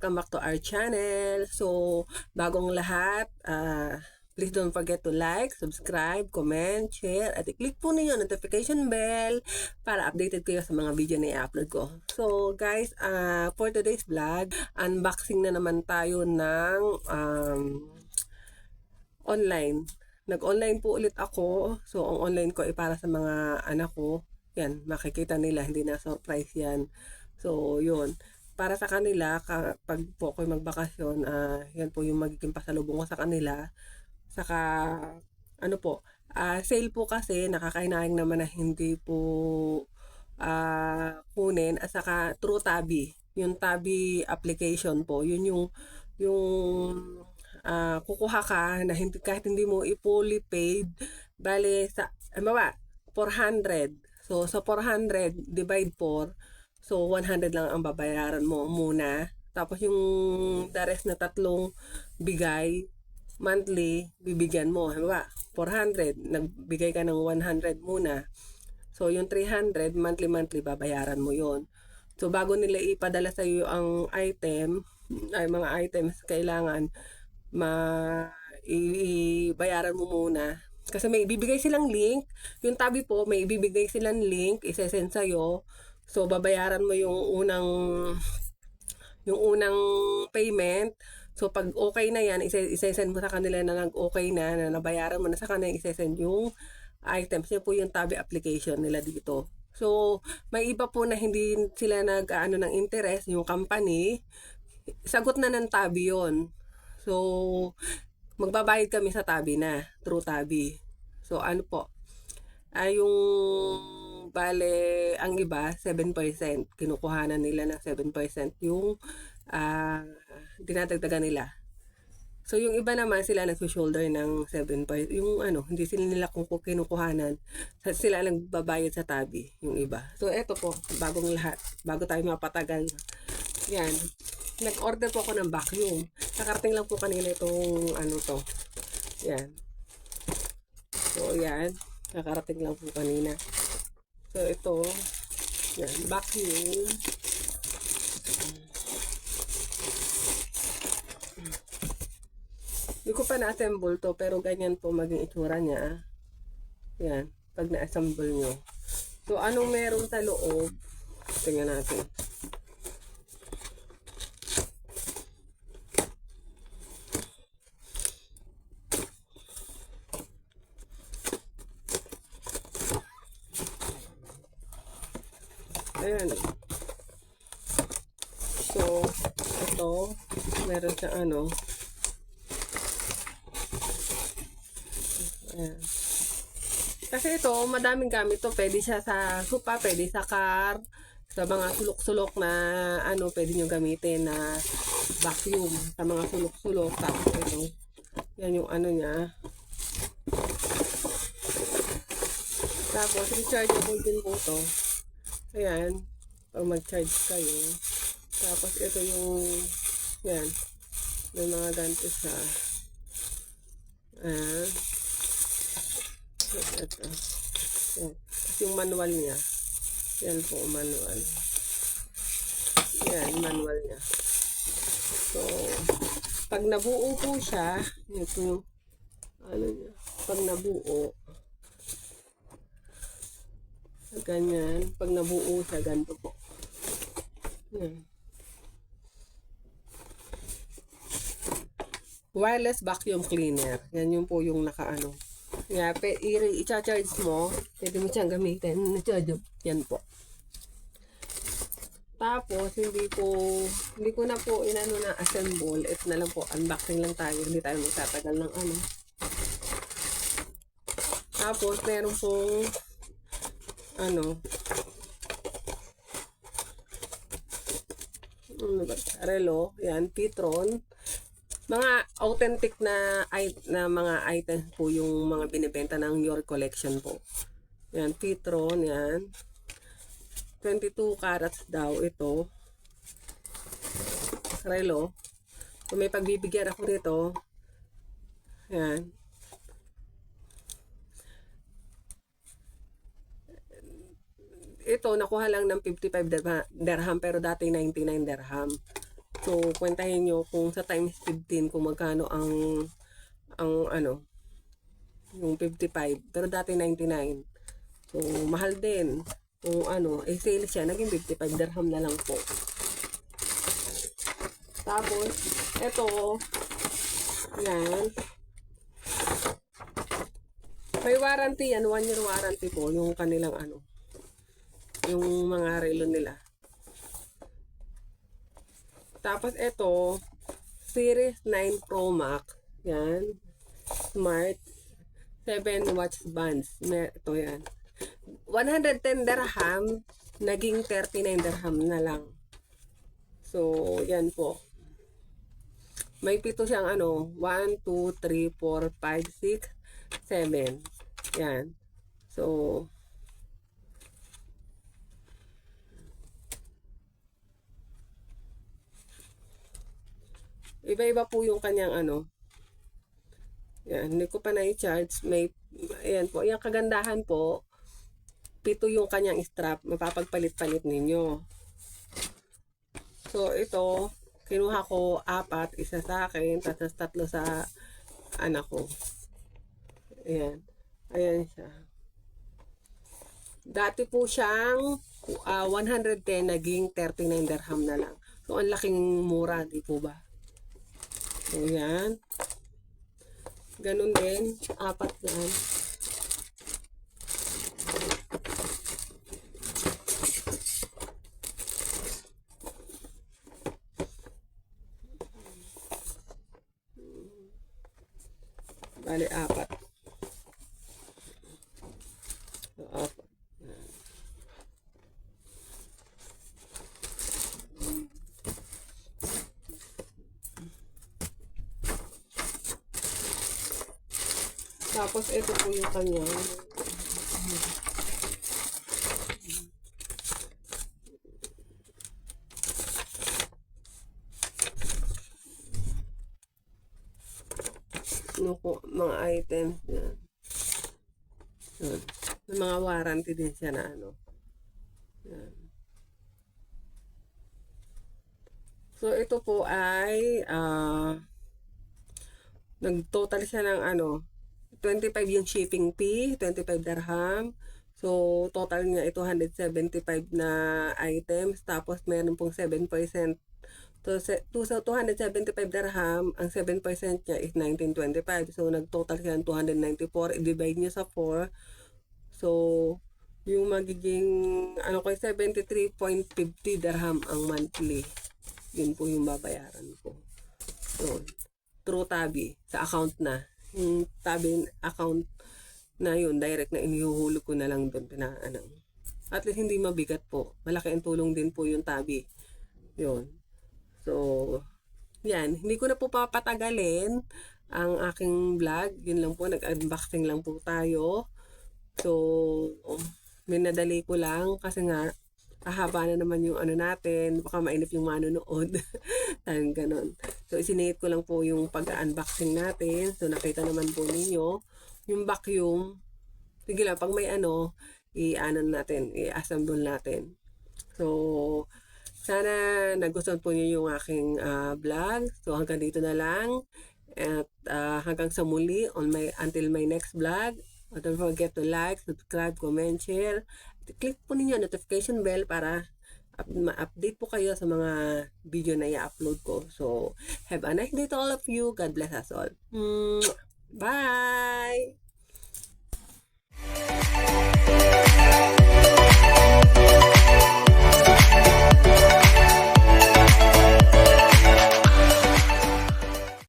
welcome back to our channel. So, bagong lahat, please don't forget to like, subscribe, comment, share, at i-click po ninyo notification bell para updated kayo sa mga video na i-upload ko. So, guys, for today's vlog, unboxing na naman tayo ng online. Nag-online po ulit ako. So, ang online ko ay para sa mga anak ko. Yan, makikita nila, hindi na surprise yan. So, yun. Para sa kanila, pag po ako'y magbakasyon, yan po yung magiging pasalubong ko sa kanila. Saka, ano po, sale po kasi, nakakainayang naman na hindi po kunin. At saka, through Tabi. Yung Tabi application po, yun yung kukuha ka na hindi, kahit hindi mo i-fully paid, bale sa, ba, 400. So, sa 400, divide 4. So, 100 lang ang babayaran mo muna. Tapos yung the rest na tatlong bigay, monthly, bibigyan mo. Halimbawa, 400, nagbigay ka ng 100 muna. So, yung 300, monthly, babayaran mo yon. So, bago nila ipadala sa iyo ang item, ay mga items, kailangan ibayaran mo muna. Kasi may ibibigay silang link. Yung Tabi po, may ibibigay silang link, isesend sa'yo. So, babayaran mo yung unang payment. So, pag okay na yan, isesend mo sa kanila na nag-okay na nabayaran mo na sa kanila, isesend yung items. Yan po yung Tabi application nila dito. So, may iba po na hindi sila nag-ano ng interest, yung company, sagot na ng Tabi yon. So, magbabayad kami sa Tabi na, through Tabi. So, ano po, yung bale, ang iba, 7%. Kinukuhanan nila ng 7% yung dinadagdagan nila. So, yung iba naman, sila nag-shoulder ng 7%. Yung ano, hindi sila nila kung kinukuhanan. Sila nagbabayad sa Tabi, yung iba. So, eto po, bagong lahat. Bago tayo mapatagal. Yan. Nag-order po ako ng vacuum. Nakarating lang po kanina itong ano to. Yan. So, yan. Nakarating lang po kanina. So, ito. Yan. Vacuum. Hindi ko pa na-assemble to, pero ganyan po maging itsura niya. Yan. Pag na-assemble nyo. So, anong meron sa loob? Tingnan natin. Ayan. So, ito, meron siya ano. Ayan. Kasi ito, madaming gamit to. Pwede siya sa sopa, pwede sa car, sa mga sulok-sulok na ano, pwede nyo gamitin na vacuum. Sa mga sulok-sulok. Tapos ito, yan yung ano niya. Tapos, rechargeable din po to. Ayan, pag mag-charge kayo. Tapos ito yung, yan, may mga ganito siya. Ito. Yan. Tapos yung manual niya. Yan po, manual. Yan, manual niya. So, pag nabuo po siya, ito yung, ano niya, pag nabuo, ganyan, pag nabuo siya, ganito po. Yan. Wireless vacuum cleaner. Yan yung po yung nakaano. Yan, i-charge mo, pwede mo siyang gamitin. Na-charge. Yan po. Tapos, hindi ko na po inano na assemble. Ito na lang po, unboxing lang tayo. Hindi tayo magtatagal ng ano. Tapos, meron pong ano ba? Relo, yan, Pitron. Mga authentic na mga items po yung mga binibenta ng Your Collection po. Yan, Pitron, yan. 22 carats daw ito. Relo. Kung may pagbibigyan ako dito, yan. Ito, nakuha lang ng 55 dirham, pero dati 99 dirham. So, kwentahin nyo kung sa times 15 kung magkano ang ano, yung 55. Pero dati 99. So, mahal din. Kung ano, sale siya, naging 55 dirham na lang po. Tapos, eto, yan. May warranty yan, 1 year warranty po, yung kanilang ano, yung mga relo nila. Tapos eto, Series 9 Pro Max, yan, Smart, 7 watch bands. Ito yan. 110 dirham, naging 39 dirham na lang. So, yan po. May pito siyang ano, 1, 2, 3, 4, 5, 6, 7. Yan. So, iba-iba po yung kanyang ano. Yan, hindi ko pa na-charge. May, ayan po, yung kagandahan po, pito yung kanyang strap, mapapagpalit-palit ninyo. So, ito, kinuha ko 4, isa sa akin, tapos 3 sa anak ko. Ayan. Ayan siya. Dati po siyang 110, naging 39 dirham na lang. So, ang laking mura, di po ba? So, yan. Ganun din, 4 yan. Bali, 4. So, 4. Tapos, ito po yung kanya. Ano po, mga items yan. Yan. May mga warranty din siya na ano. Yan. So, ito po ay nag-total siya ng ano, 25 yung shipping fee, 25 dirham. So, total niya ito 175 na items. Tapos, meron pong 7%. So, 275 dirham, ang 7% niya is 1925. So, nag-total siya ng 294. I-divide niyo sa 4. So, yung magiging, ano ko, 73.50 dirham ang monthly. Yun po yung babayaran ko. So, through Tabi, sa account na. Yung Tabi account na yun, direct na inihuhulog ko na lang doon. At least hindi mabigat po. Malaki ang tulong din po yung Tabi. Yun. So, yan. Hindi ko na po papatagalin ang aking vlog. Yun lang po, nag-unboxing lang po tayo. So, minadali ko lang kasi nga, hahaba na naman yung ano natin, baka mainip yung manonood. Tayong ganon. So, isinihit ko lang po yung pag-unboxing natin. So, nakita naman po ninyo yung vacuum. Sige lang, pag may ano, i-assemble natin. So, sana nagustuhan po niyo yung aking vlog. So, hanggang dito na lang. At hanggang sa muli until my next vlog. Don't forget to like, subscribe, comment, share. Click po ninyo notification bell para ma-update po kayo sa mga video na i-upload ko. So, have a nice day to all of you. God bless us all. Bye!